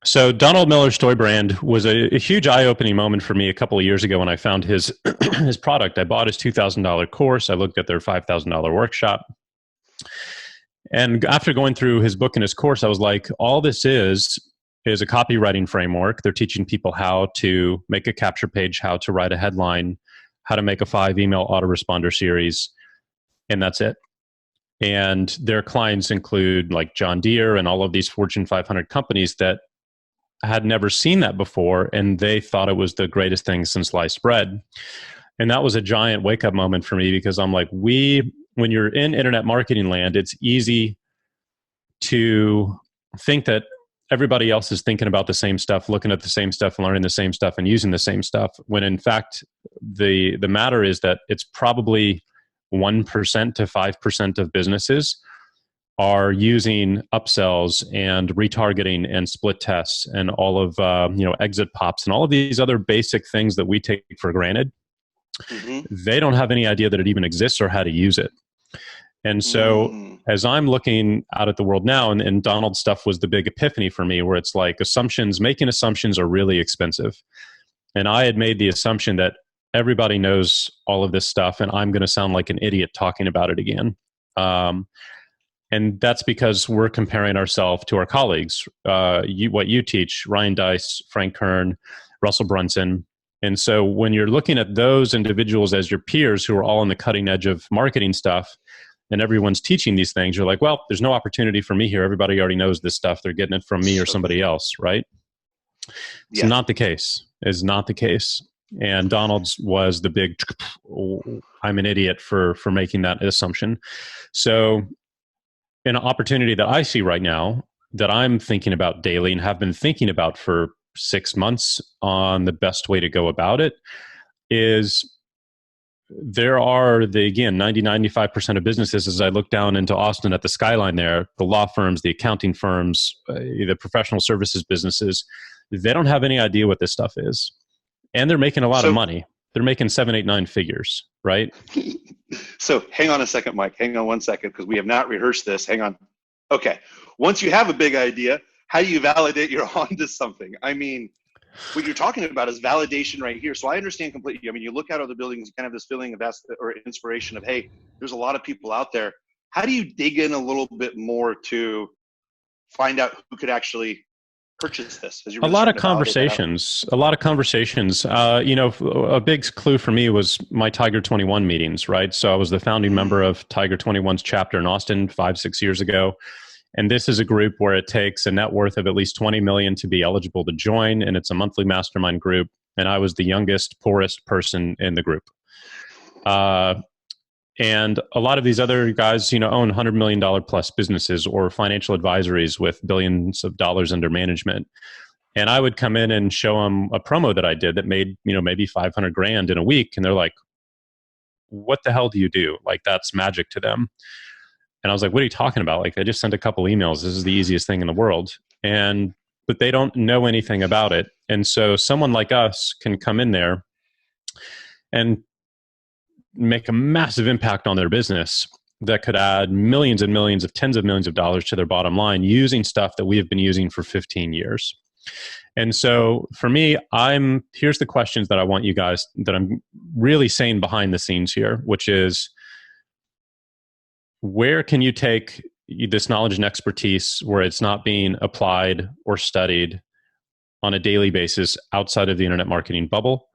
So Donald Miller's toy brand was a huge eye-opening moment for me a couple of years ago when I found his his product. I bought his $2,000 course. I looked at their $5,000 workshop. And after going through his book and his course, I was like, all this is a copywriting framework. They're teaching people how to make a capture page, how to write a headline, how to make a 5 email autoresponder series, and that's it. And their clients include like John Deere and all of these Fortune 500 companies that had never seen that before, and they thought it was the greatest thing since sliced bread. And that was a giant wake-up moment for me, because I'm like, when you're in internet marketing land, it's easy to think that everybody else is thinking about the same stuff, looking at the same stuff, learning the same stuff, and using the same stuff, when in fact, the matter is that it's probably 1% to 5% of businesses are using upsells and retargeting and split tests and all of exit pops and all of these other basic things that we take for granted. Mm-hmm. They don't have any idea that it even exists or how to use it. And so as I'm looking out at the world now, and Donald's stuff was the big epiphany for me, where it's like making assumptions are really expensive. And I had made the assumption that everybody knows all of this stuff and I'm going to sound like an idiot talking about it again. And that's because we're comparing ourselves to our colleagues. What you teach, Ryan Deiss, Frank Kern, Russell Brunson. And so when you're looking at those individuals as your peers who are all on the cutting edge of marketing stuff, and everyone's teaching these things, you're like, well, there's no opportunity for me here. Everybody already knows this stuff. They're getting it from me or somebody else, right? It's not the case. It's not the case. And Donald's was the big, I'm an idiot for making that assumption. So an opportunity that I see right now that I'm thinking about daily and have been thinking about for 6 months on the best way to go about it is there are 95% of businesses, as I look down into Austin at the skyline there, the law firms, the accounting firms, the professional services businesses, they don't have any idea what this stuff is. And they're making a lot of money. They're making 7, 8, 9 figures, right? So hang on a second, Mike. Hang on 1 second, because we have not rehearsed this. Hang on. Okay. Once you have a big idea, how do you validate you're onto something? I mean, what you're talking about is validation right here. So I understand completely. I mean, you look out of the buildings, you kind of have this feeling of inspiration of, hey, there's a lot of people out there. How do you dig in a little bit more to find out who could actually purchase this? A lot of conversations. A big clue for me was my Tiger 21 meetings, right? So I was the founding member of Tiger 21's chapter in Austin 5-6 years ago. And this is a group where it takes a net worth of at least 20 million to be eligible to join. And it's a monthly mastermind group. And I was the youngest, poorest person in the group. And a lot of these other guys, own $100 million plus businesses or financial advisories with billions of dollars under management. And I would come in and show them a promo that I did that made, maybe 500 grand in a week. And they're like, what the hell do you do? Like, that's magic to them. And I was like, what are you talking about? Like, I just sent a couple emails. This is the easiest thing in the world. But they don't know anything about it. And so someone like us can come in there and make a massive impact on their business that could add millions and millions of tens of millions of dollars to their bottom line using stuff that we have been using for 15 years. And so for me, here's the questions that I want you guys, that I'm really saying behind the scenes here, which is, where can you take this knowledge and expertise where it's not being applied or studied on a daily basis outside of the internet marketing bubble?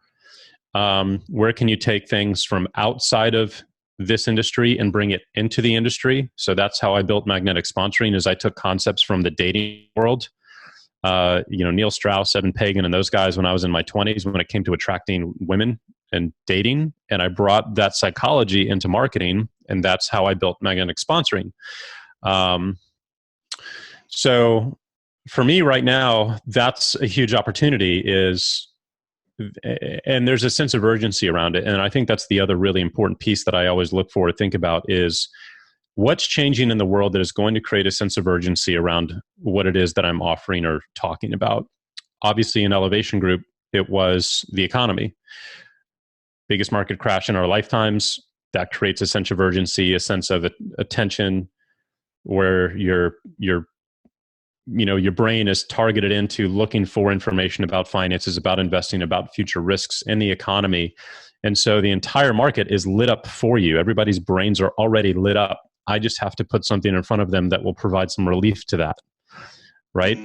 Where can you take things from outside of this industry and bring it into the industry? So that's how I built Magnetic Sponsoring, is I took concepts from the dating world. Neil Strauss, Evan Pagan, and those guys when I was in my 20s, when it came to attracting women and dating. And I brought that psychology into marketing, and that's how I built Magnetic Sponsoring. So for me right now, that's a huge opportunity, and there's a sense of urgency around it. And I think that's the other really important piece that I always look for to think about is what's changing in the world that is going to create a sense of urgency around what it is that I'm offering or talking about. Obviously, in Elevation Group, it was the economy. Biggest market crash in our lifetimes. That creates a sense of urgency, a sense of attention, where you're your brain is targeted into looking for information about finances, about investing, about future risks in the economy. And so the entire market is lit up for you. Everybody's brains are already lit up. I just have to put something in front of them that will provide some relief to that, right?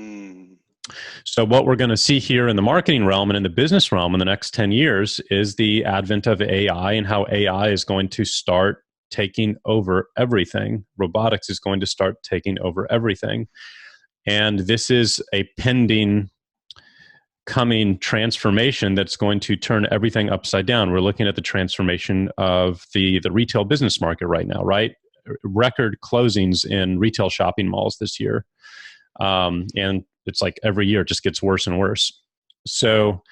So what we're going to see here in the marketing realm and in the business realm in the next 10 years is the advent of AI and how AI is going to start taking over everything. Robotics is going to start taking over everything. And this is a pending coming transformation that's going to turn everything upside down. We're looking at the transformation of the retail business market right now, right? Record closings in retail shopping malls this year. And it's like every year it just gets worse and worse. So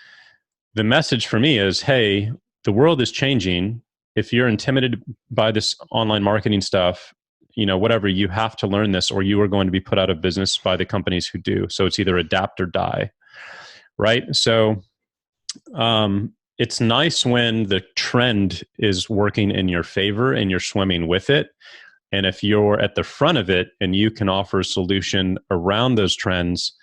the message for me is, hey, the world is changing. If you're intimidated by this online marketing stuff, whatever, you have to learn this or you are going to be put out of business by the companies who do. So it's either adapt or die. Right. So it's nice when the trend is working in your favor and you're swimming with it. And if you're at the front of it and you can offer a solution around those trends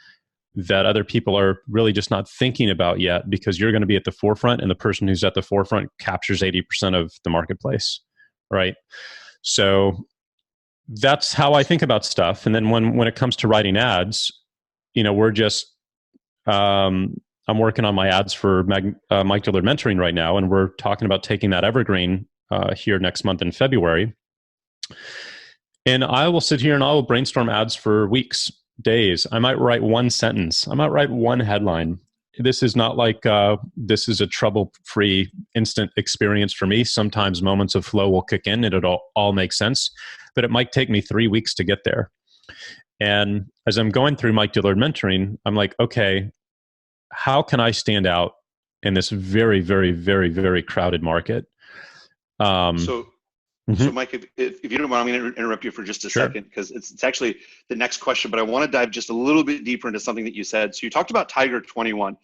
that other people are really just not thinking about yet, because you're going to be at the forefront and the person who's at the forefront captures 80% of the marketplace. Right. So that's how I think about stuff. And then when it comes to writing ads, we're just, I'm working on my ads for Mike Dillard Mentoring right now, and we're talking about taking that evergreen here next month in February. And I will sit here and I will brainstorm ads for weeks, days. I might write one sentence. I might write one headline. This is not like this is a trouble-free instant experience for me. Sometimes moments of flow will kick in and it'll all make sense, but it might take me 3 weeks to get there. And as I'm going through Mike Dillard Mentoring, I'm like, okay, how can I stand out in this very, very, very, very crowded market? So Mike, if you don't mind, I'm going to interrupt you for just a second, because it's actually the next question, but I want to dive just a little bit deeper into something that you said. So you talked about Tiger 21.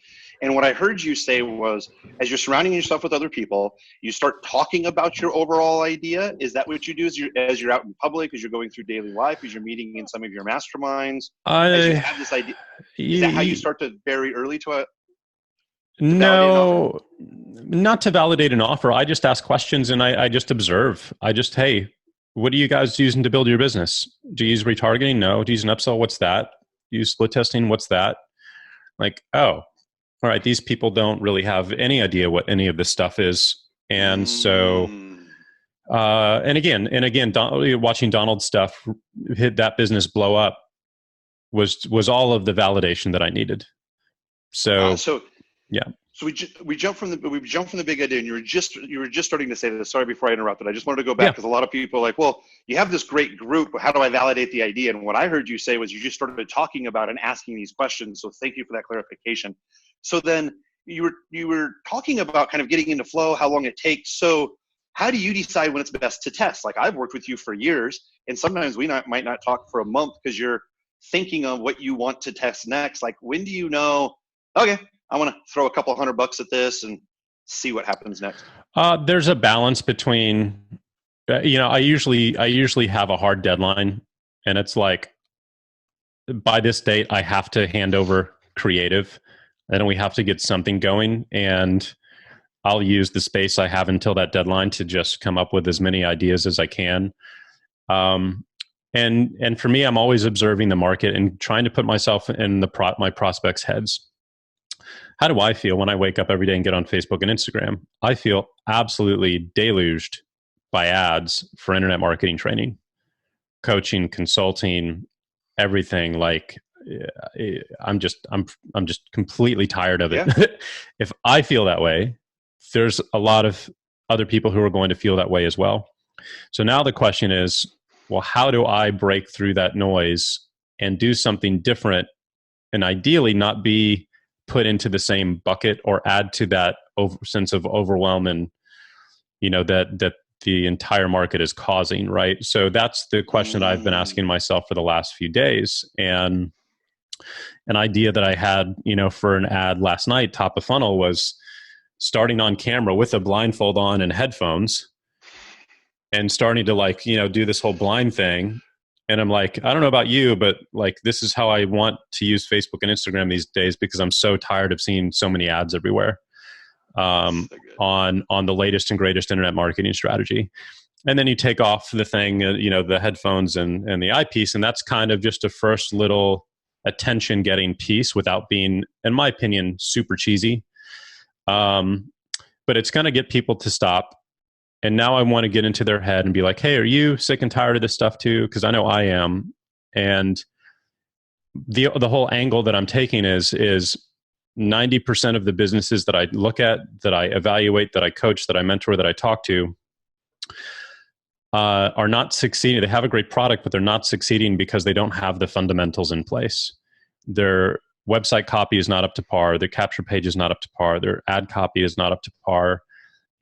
And what I heard you say was, as you're surrounding yourself with other people, you start talking about your overall idea. Is that what you do as you're out in public, as you're going through daily life, as you're meeting in some of your masterminds? As you have this idea, is that how you start to very early to no, not to validate an offer. I just ask questions and I just observe. Hey, what are you guys using to build your business? Do you use retargeting? No. Do you use an upsell? What's that? Do you use split testing? What's that? Like, oh, all right. These people don't really have any idea what any of this stuff is. And so, and again, watching Donald's stuff hit that business blow up was all of the validation that I needed. So yeah. So we jump from the big idea, and you were just starting to say this. Sorry, before I interrupted, I just wanted to go back because a lot of people are like, well, you have this great group, but how do I validate the idea? And what I heard you say was you just started talking about and asking these questions. So thank you for that clarification. So then you were talking about kind of getting into flow, how long it takes. So how do you decide when it's best to test? Like, I've worked with you for years, and sometimes we might not talk for a month because you're thinking of what you want to test next. Like, when do you know, okay, I want to throw a couple $100 at this and see what happens next? There's a balance between, I usually have a hard deadline, and it's like, by this date, I have to hand over creative, and we have to get something going. And I'll use the space I have until that deadline to just come up with as many ideas as I can. And for me, I'm always observing the market and trying to put myself in my prospects' heads. How do I feel when I wake up every day and get on Facebook and Instagram? I feel absolutely deluged by ads for internet marketing training, coaching, consulting, everything. Like, I'm just completely tired of it. Yeah. If I feel that way, there's a lot of other people who are going to feel that way as well. So now the question is, well, how do I break through that noise and do something different, and ideally not be put into the same bucket or add to that sense of overwhelm and, that the entire market is causing, right? So that's the question that I've been asking myself for the last few days. And an idea that I had, for an ad last night, top of funnel, was starting on camera with a blindfold on and headphones and starting to do this whole blind thing And I'm like, I don't know about you, but like, this is how I want to use Facebook and Instagram these days, because I'm so tired of seeing so many ads everywhere So good. on the latest and greatest internet marketing strategy. And then you take off the thing, the headphones and the eyepiece, and that's kind of just a first little attention getting piece without being, in my opinion, super cheesy. But it's going to get people to stop. And now I want to get into their head and be like, hey, are you sick and tired of this stuff too? Because I know I am. And the whole angle that I'm taking is 90% of the businesses that I look at, that I evaluate, that I coach, that I mentor, that I talk to, are not succeeding. They have a great product, but they're not succeeding because they don't have the fundamentals in place. Their website copy is not up to par. Their capture page is not up to par. Their ad copy is not up to par.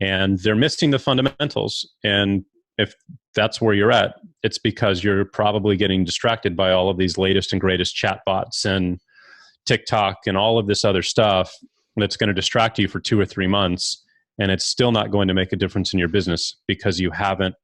And they're missing the fundamentals. And if that's where you're at, it's because you're probably getting distracted by all of these latest and greatest chatbots and TikTok and all of this other stuff that's going to distract you for 2 or 3 months. And it's still not going to make a difference in your business because you haven't